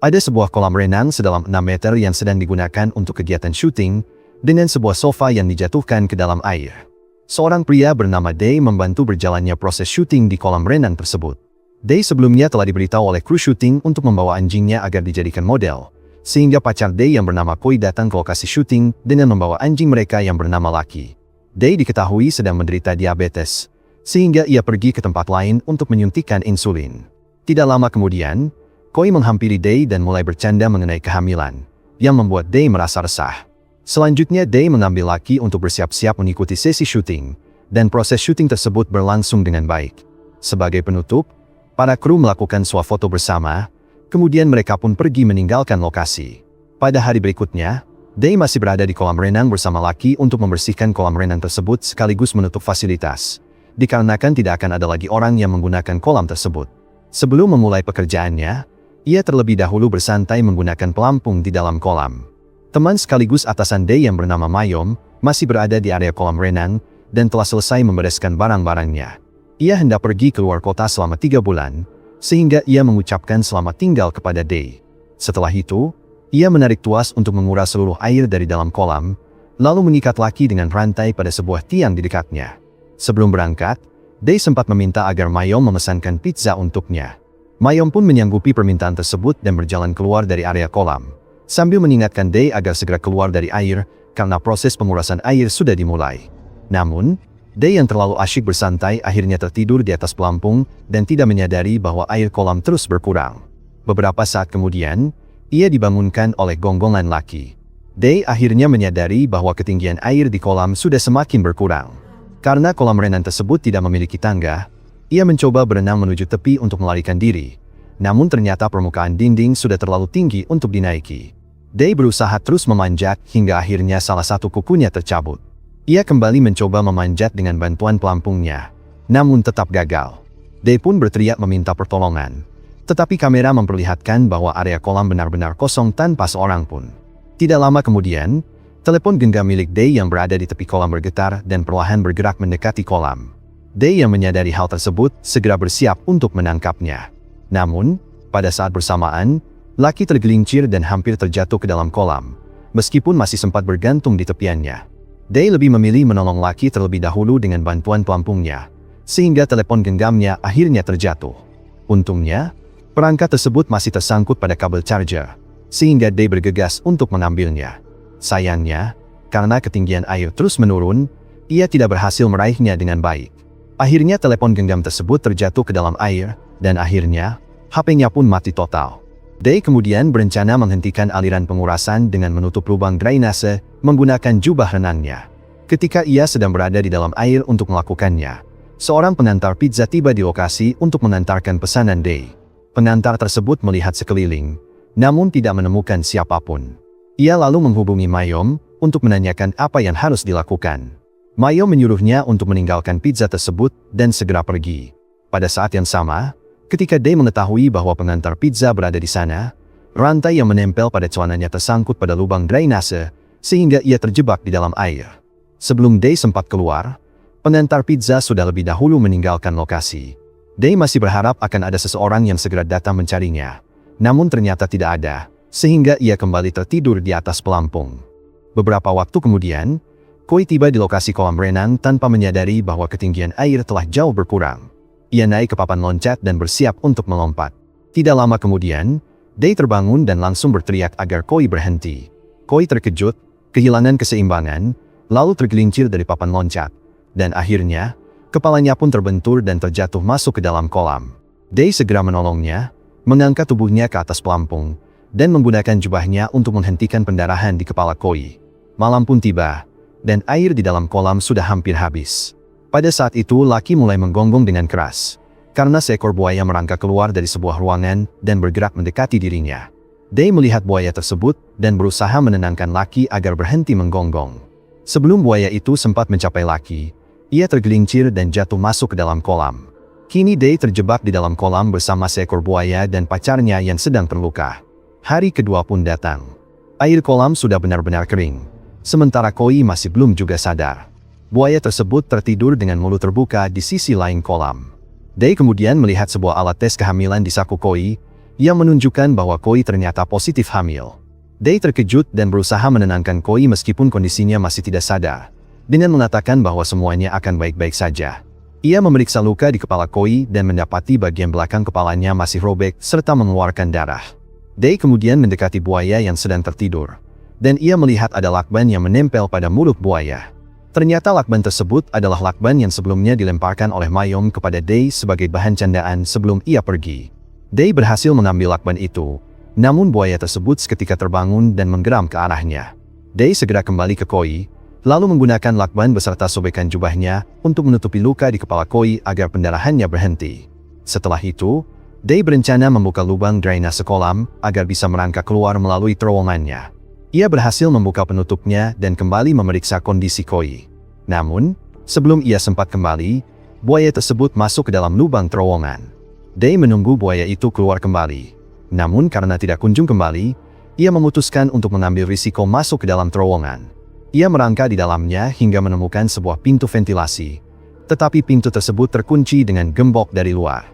Ada sebuah kolam renang sedalam 6 meter yang sedang digunakan untuk kegiatan syuting, dengan sebuah sofa yang dijatuhkan ke dalam air. Seorang pria bernama Day membantu berjalannya proses syuting di kolam renang tersebut. Day sebelumnya telah diberitahu oleh kru syuting untuk membawa anjingnya agar dijadikan model, sehingga pacar Day yang bernama Koi datang ke lokasi syuting dengan membawa anjing mereka yang bernama Lucky. Day diketahui sedang menderita diabetes, sehingga ia pergi ke tempat lain untuk menyuntikkan insulin. Tidak lama kemudian, Koi menghampiri Day dan mulai bercanda mengenai kehamilan, yang membuat Day merasa resah. Selanjutnya Day mengambil Lucky untuk bersiap-siap mengikuti sesi syuting, dan proses syuting tersebut berlangsung dengan baik. Sebagai penutup, para kru melakukan swafoto bersama, kemudian mereka pun pergi meninggalkan lokasi. Pada hari berikutnya, Day masih berada di kolam renang bersama Lucky untuk membersihkan kolam renang tersebut sekaligus menutup fasilitas, dikarenakan tidak akan ada lagi orang yang menggunakan kolam tersebut. Sebelum memulai pekerjaannya, ia terlebih dahulu bersantai menggunakan pelampung di dalam kolam. Teman sekaligus atasan Day yang bernama Mayom masih berada di area kolam renang dan telah selesai membereskan barang-barangnya. Ia hendak pergi keluar kota selama 3 bulan, sehingga ia mengucapkan selamat tinggal kepada Day. Setelah itu, ia menarik tuas untuk menguras seluruh air dari dalam kolam, lalu mengikat Lucky dengan rantai pada sebuah tiang di dekatnya. Sebelum berangkat, Day sempat meminta agar Mayom memesankan pizza untuknya. Mayom pun menyanggupi permintaan tersebut dan berjalan keluar dari area kolam, sambil mengingatkan Day agar segera keluar dari air karena proses pengurasan air sudah dimulai. Namun, Day yang terlalu asyik bersantai akhirnya tertidur di atas pelampung dan tidak menyadari bahwa air kolam terus berkurang. Beberapa saat kemudian, ia dibangunkan oleh gonggongan Lucky. Day akhirnya menyadari bahwa ketinggian air di kolam sudah semakin berkurang. Karena kolam renang tersebut tidak memiliki tangga, ia mencoba berenang menuju tepi untuk melarikan diri. Namun ternyata permukaan dinding sudah terlalu tinggi untuk dinaiki. Day berusaha terus memanjat hingga akhirnya salah satu kukunya tercabut. Ia kembali mencoba memanjat dengan bantuan pelampungnya, namun tetap gagal. Day pun berteriak meminta pertolongan. Tetapi kamera memperlihatkan bahwa area kolam benar-benar kosong tanpa seorang pun. Tidak lama kemudian, telepon genggam milik Day yang berada di tepi kolam bergetar dan perlahan bergerak mendekati kolam. Day yang menyadari hal tersebut segera bersiap untuk menangkapnya. Namun, pada saat bersamaan, Lucky tergelincir dan hampir terjatuh ke dalam kolam, meskipun masih sempat bergantung di tepiannya. Day lebih memilih menolong Lucky terlebih dahulu dengan bantuan pelampungnya, sehingga telepon genggamnya akhirnya terjatuh. Untungnya, perangkat tersebut masih tersangkut pada kabel charger, sehingga Day bergegas untuk mengambilnya. Sayangnya, karena ketinggian air terus menurun, ia tidak berhasil meraihnya dengan baik. Akhirnya telepon genggam tersebut terjatuh ke dalam air, dan akhirnya, HP-nya pun mati total. Day kemudian berencana menghentikan aliran pengurasan dengan menutup lubang drainase menggunakan jubah renangnya. Ketika ia sedang berada di dalam air untuk melakukannya, seorang pengantar pizza tiba di lokasi untuk mengantarkan pesanan Day. Pengantar tersebut melihat sekeliling, namun tidak menemukan siapapun. Ia lalu menghubungi Mayom untuk menanyakan apa yang harus dilakukan. Mayom menyuruhnya untuk meninggalkan pizza tersebut dan segera pergi. Pada saat yang sama, ketika Day mengetahui bahwa pengantar pizza berada di sana, rantai yang menempel pada celananya tersangkut pada lubang drainase, sehingga ia terjebak di dalam air. Sebelum Day sempat keluar, pengantar pizza sudah lebih dahulu meninggalkan lokasi. Day masih berharap akan ada seseorang yang segera datang mencarinya. Namun ternyata tidak ada, sehingga ia kembali tertidur di atas pelampung. Beberapa waktu kemudian, Koi tiba di lokasi kolam renang tanpa menyadari bahwa ketinggian air telah jauh berkurang. Ia naik ke papan loncat dan bersiap untuk melompat. Tidak lama kemudian, Day terbangun dan langsung berteriak agar Koi berhenti. Koi terkejut, kehilangan keseimbangan, lalu tergelincir dari papan loncat. Dan akhirnya, kepalanya pun terbentur dan terjatuh masuk ke dalam kolam. Day segera menolongnya, mengangkat tubuhnya ke atas pelampung, dan menggunakan jubahnya untuk menghentikan pendarahan di kepala Koi. Malam pun tiba, dan air di dalam kolam sudah hampir habis. Pada saat itu Lucky mulai menggonggong dengan keras, karena seekor buaya merangkak keluar dari sebuah ruangan dan bergerak mendekati dirinya. Day melihat buaya tersebut dan berusaha menenangkan Lucky agar berhenti menggonggong. Sebelum buaya itu sempat mencapai Lucky, ia tergelincir dan jatuh masuk ke dalam kolam. Kini Day terjebak di dalam kolam bersama seekor buaya dan pacarnya yang sedang terluka. Hari kedua pun datang. Air kolam sudah benar-benar kering. Sementara Koi masih belum juga sadar. Buaya tersebut tertidur dengan mulut terbuka di sisi lain kolam. Day kemudian melihat sebuah alat tes kehamilan di saku Koi, Ia menunjukkan bahwa Koi ternyata positif hamil. Day terkejut dan berusaha menenangkan Koi meskipun kondisinya masih tidak sadar, dengan mengatakan bahwa semuanya akan baik-baik saja. Ia memeriksa luka di kepala Koi dan mendapati bagian belakang kepalanya masih robek serta mengeluarkan darah. Day kemudian mendekati buaya yang sedang tertidur, dan ia melihat ada lakban yang menempel pada mulut buaya. Ternyata lakban tersebut adalah lakban yang sebelumnya dilemparkan oleh Mayom kepada Day sebagai bahan candaan sebelum ia pergi. Day berhasil mengambil lakban itu, namun buaya tersebut seketika terbangun dan menggeram ke arahnya. Day segera kembali ke Koi, lalu menggunakan lakban beserta sobekan jubahnya untuk menutupi luka di kepala Koi agar pendarahannya berhenti. Setelah itu, Day berencana membuka lubang drainase kolam agar bisa merangkak keluar melalui terowongannya. Ia berhasil membuka penutupnya dan kembali memeriksa kondisi Koi. Namun, sebelum ia sempat kembali, buaya tersebut masuk ke dalam lubang terowongan. Day menunggu buaya itu keluar kembali. Namun karena tidak kunjung kembali, ia memutuskan untuk mengambil risiko masuk ke dalam terowongan. Ia merangka di dalamnya hingga menemukan sebuah pintu ventilasi. Tetapi pintu tersebut terkunci dengan gembok dari luar.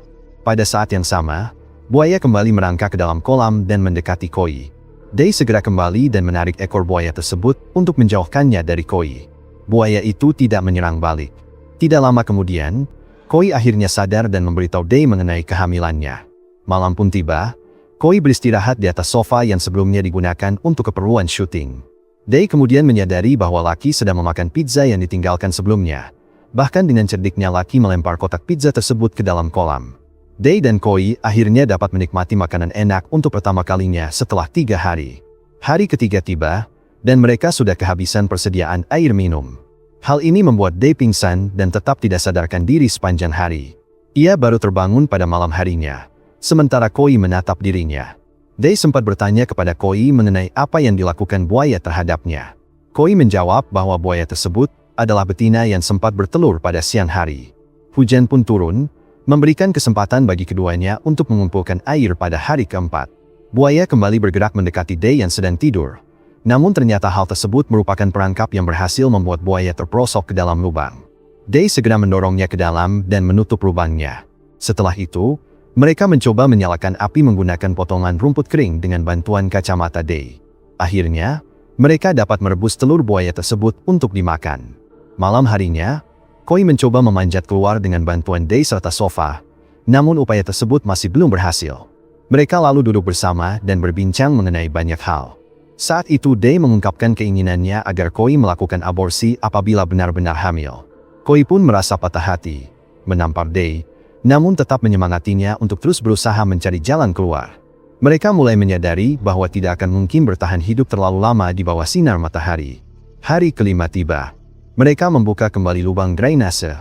Pada saat yang sama, buaya kembali merangkak ke dalam kolam dan mendekati Koi. Day segera kembali dan menarik ekor buaya tersebut untuk menjauhkannya dari Koi. Buaya itu tidak menyerang balik. Tidak lama kemudian, Koi akhirnya sadar dan memberitahu Day mengenai kehamilannya. Malam pun tiba, Koi beristirahat di atas sofa yang sebelumnya digunakan untuk keperluan syuting. Day kemudian menyadari bahwa Lucky sedang memakan pizza yang ditinggalkan sebelumnya. Bahkan dengan cerdiknya Lucky melempar kotak pizza tersebut ke dalam kolam. Day dan Koi akhirnya dapat menikmati makanan enak untuk pertama kalinya setelah 3 hari. Hari ketiga tiba, dan mereka sudah kehabisan persediaan air minum. Hal ini membuat Day pingsan dan tetap tidak sadarkan diri sepanjang hari. Ia baru terbangun pada malam harinya, sementara Koi menatap dirinya. Day sempat bertanya kepada Koi mengenai apa yang dilakukan buaya terhadapnya. Koi menjawab bahwa buaya tersebut adalah betina yang sempat bertelur pada siang hari. Hujan pun turun, memberikan kesempatan bagi keduanya untuk mengumpulkan air pada hari keempat. Buaya kembali bergerak mendekati Day yang sedang tidur. Namun ternyata hal tersebut merupakan perangkap yang berhasil membuat buaya terperosok ke dalam lubang. Day segera mendorongnya ke dalam dan menutup lubangnya. Setelah itu, mereka mencoba menyalakan api menggunakan potongan rumput kering dengan bantuan kacamata Day. Akhirnya, mereka dapat merebus telur buaya tersebut untuk dimakan. Malam harinya, Koi mencoba memanjat keluar dengan bantuan Day serta sofa, namun upaya tersebut masih belum berhasil. Mereka lalu duduk bersama dan berbincang mengenai banyak hal. Saat itu Day mengungkapkan keinginannya agar Koi melakukan aborsi apabila benar-benar hamil. Koi pun merasa patah hati, menampar Day, namun tetap menyemangatinya untuk terus berusaha mencari jalan keluar. Mereka mulai menyadari bahwa tidak akan mungkin bertahan hidup terlalu lama di bawah sinar matahari. Hari kelima tiba. Mereka membuka kembali lubang drainase,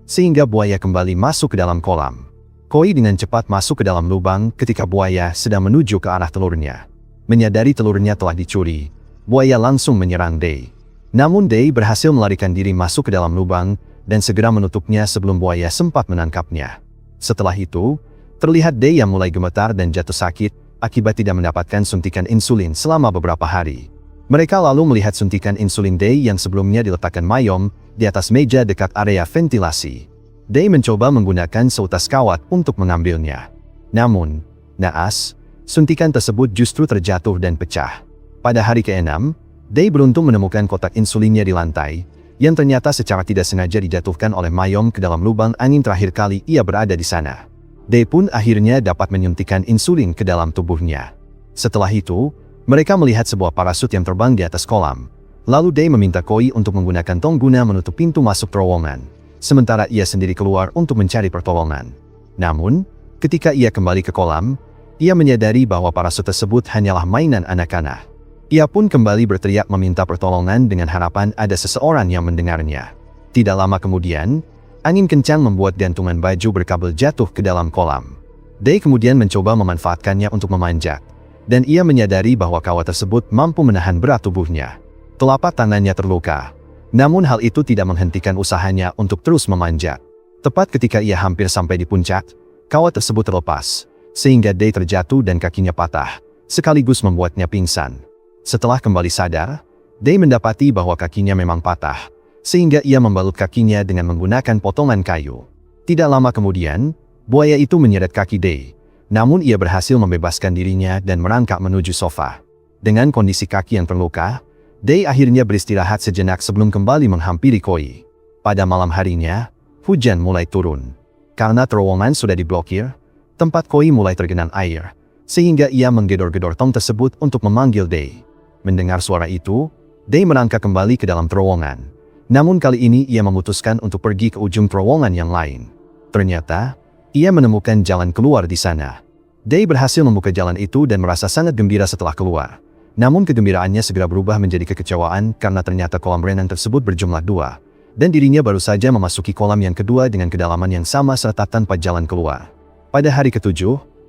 sehingga buaya kembali masuk ke dalam kolam. Koi dengan cepat masuk ke dalam lubang ketika buaya sedang menuju ke arah telurnya. Menyadari telurnya telah dicuri, buaya langsung menyerang Day. Namun Day berhasil melarikan diri masuk ke dalam lubang dan segera menutupnya sebelum buaya sempat menangkapnya. Setelah itu, terlihat Day yang mulai gemetar dan jatuh sakit akibat tidak mendapatkan suntikan insulin selama beberapa hari. Mereka lalu melihat suntikan insulin Day yang sebelumnya diletakkan Mayom di atas meja dekat area ventilasi. Day mencoba menggunakan seutas kawat untuk mengambilnya. Namun, naas, suntikan tersebut justru terjatuh dan pecah. Pada hari ke-6, Day beruntung menemukan kotak insulinnya di lantai, yang ternyata secara tidak sengaja dijatuhkan oleh Mayom ke dalam lubang angin terakhir kali ia berada di sana. Day pun akhirnya dapat menyuntikkan insulin ke dalam tubuhnya. Setelah itu, mereka melihat sebuah parasut yang terbang di atas kolam. Lalu Day meminta Koi untuk menggunakan tong guna menutup pintu masuk terowongan, sementara ia sendiri keluar untuk mencari pertolongan. Namun, ketika ia kembali ke kolam, ia menyadari bahwa parasut tersebut hanyalah mainan anak-anak. Ia pun kembali berteriak meminta pertolongan dengan harapan ada seseorang yang mendengarnya. Tidak lama kemudian, angin kencang membuat gantungan baju berkabel jatuh ke dalam kolam. Day kemudian mencoba memanfaatkannya untuk memanjat, dan ia menyadari bahwa kawat tersebut mampu menahan berat tubuhnya. Telapak tangannya terluka, namun hal itu tidak menghentikan usahanya untuk terus memanjat. Tepat ketika ia hampir sampai di puncak, kawat tersebut terlepas, sehingga Day terjatuh dan kakinya patah, sekaligus membuatnya pingsan. Setelah kembali sadar, Day mendapati bahwa kakinya memang patah, sehingga ia membalut kakinya dengan menggunakan potongan kayu. Tidak lama kemudian, buaya itu menyeret kaki Day, Namun ia berhasil membebaskan dirinya dan merangkak menuju sofa. Dengan kondisi kaki yang terluka, Day akhirnya beristirahat sejenak sebelum kembali menghampiri Koi. Pada malam harinya, hujan mulai turun. Karena terowongan sudah diblokir, tempat Koi mulai tergenang air, sehingga ia menggedor-gedor tong tersebut untuk memanggil Day. Mendengar suara itu, Day merangkak kembali ke dalam terowongan. Namun kali ini ia memutuskan untuk pergi ke ujung terowongan yang lain. Ternyata, ia menemukan jalan keluar di sana. Day berhasil membuka jalan itu dan merasa sangat gembira setelah keluar. Namun kegembiraannya segera berubah menjadi kekecewaan karena ternyata kolam renang tersebut berjumlah 2, dan dirinya baru saja memasuki kolam yang kedua dengan kedalaman yang sama serta tanpa jalan keluar. Pada hari ke-7,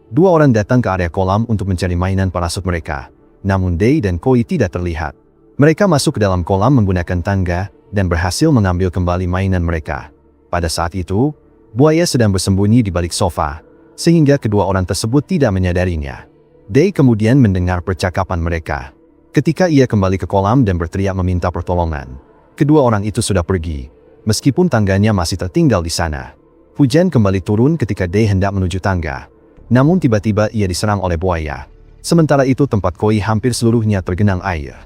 2 orang datang ke area kolam untuk mencari mainan parasut mereka. Namun Day dan Koi tidak terlihat. Mereka masuk ke dalam kolam menggunakan tangga dan berhasil mengambil kembali mainan mereka. Pada saat itu, buaya sedang bersembunyi di balik sofa, sehingga kedua orang tersebut tidak menyadarinya. Day kemudian mendengar percakapan mereka. Ketika ia kembali ke kolam dan berteriak meminta pertolongan, kedua orang itu sudah pergi, meskipun tangganya masih tertinggal di sana. Hujan kembali turun ketika Day hendak menuju tangga. Namun tiba-tiba ia diserang oleh buaya. Sementara itu tempat Koi hampir seluruhnya tergenang air.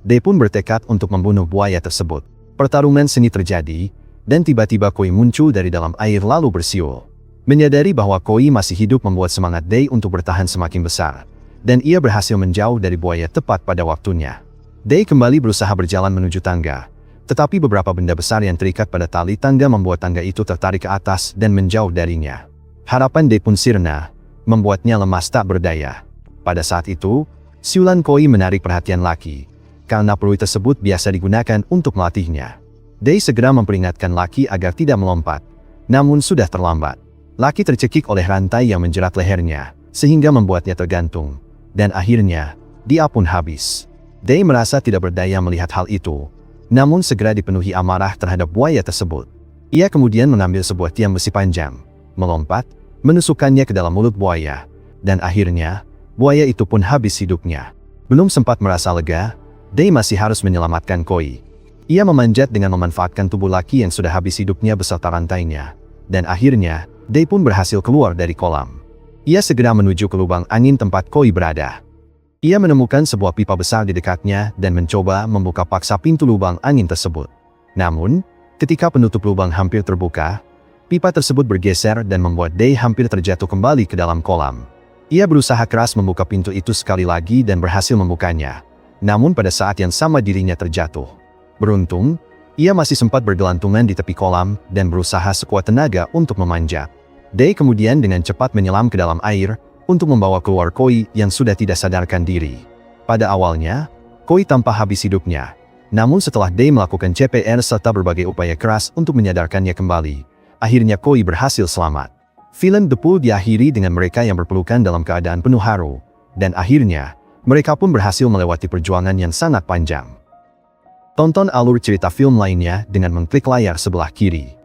Day pun bertekad untuk membunuh buaya tersebut. Pertarungan seni terjadi, dan tiba-tiba Koi muncul dari dalam air lalu bersiul. Menyadari bahwa Koi masih hidup membuat semangat Day untuk bertahan semakin besar, dan ia berhasil menjauh dari buaya tepat pada waktunya. Day kembali berusaha berjalan menuju tangga, tetapi beberapa benda besar yang terikat pada tali tangga membuat tangga itu tertarik ke atas dan menjauh darinya. Harapan Day pun sirna, membuatnya lemas tak berdaya. Pada saat itu, siulan Koi menarik perhatian Lucky, karena peluit tersebut biasa digunakan untuk melatihnya. Day segera memperingatkan Lucky agar tidak melompat, namun sudah terlambat. Lucky tercekik oleh rantai yang menjerat lehernya, sehingga membuatnya tergantung. Dan akhirnya, dia pun habis. Day merasa tidak berdaya melihat hal itu, namun segera dipenuhi amarah terhadap buaya tersebut. Ia kemudian mengambil sebuah tiang besi panjang, melompat, menusukkannya ke dalam mulut buaya, dan akhirnya, buaya itu pun habis hidupnya. Belum sempat merasa lega, Day masih harus menyelamatkan Koi. Ia memanjat dengan memanfaatkan tubuh Lucky yang sudah habis hidupnya beserta rantainya, dan akhirnya, Day pun berhasil keluar dari kolam. Ia segera menuju ke lubang angin tempat Koi berada. Ia menemukan sebuah pipa besar di dekatnya dan mencoba membuka paksa pintu lubang angin tersebut. Namun, ketika penutup lubang hampir terbuka, pipa tersebut bergeser dan membuat Day hampir terjatuh kembali ke dalam kolam. Ia berusaha keras membuka pintu itu sekali lagi dan berhasil membukanya. Namun pada saat yang sama dirinya terjatuh. Beruntung, ia masih sempat bergelantungan di tepi kolam dan berusaha sekuat tenaga untuk memanjat. Day kemudian dengan cepat menyelam ke dalam air untuk membawa keluar Koi yang sudah tidak sadarkan diri. Pada awalnya, Koi tampak habis hidupnya. Namun setelah Day melakukan CPR serta berbagai upaya keras untuk menyadarkannya kembali, akhirnya Koi berhasil selamat. Film The Pool diakhiri dengan mereka yang berpelukan dalam keadaan penuh haru, dan akhirnya, mereka pun berhasil melewati perjuangan yang sangat panjang. Tonton alur cerita film lainnya dengan mengklik layar sebelah kiri.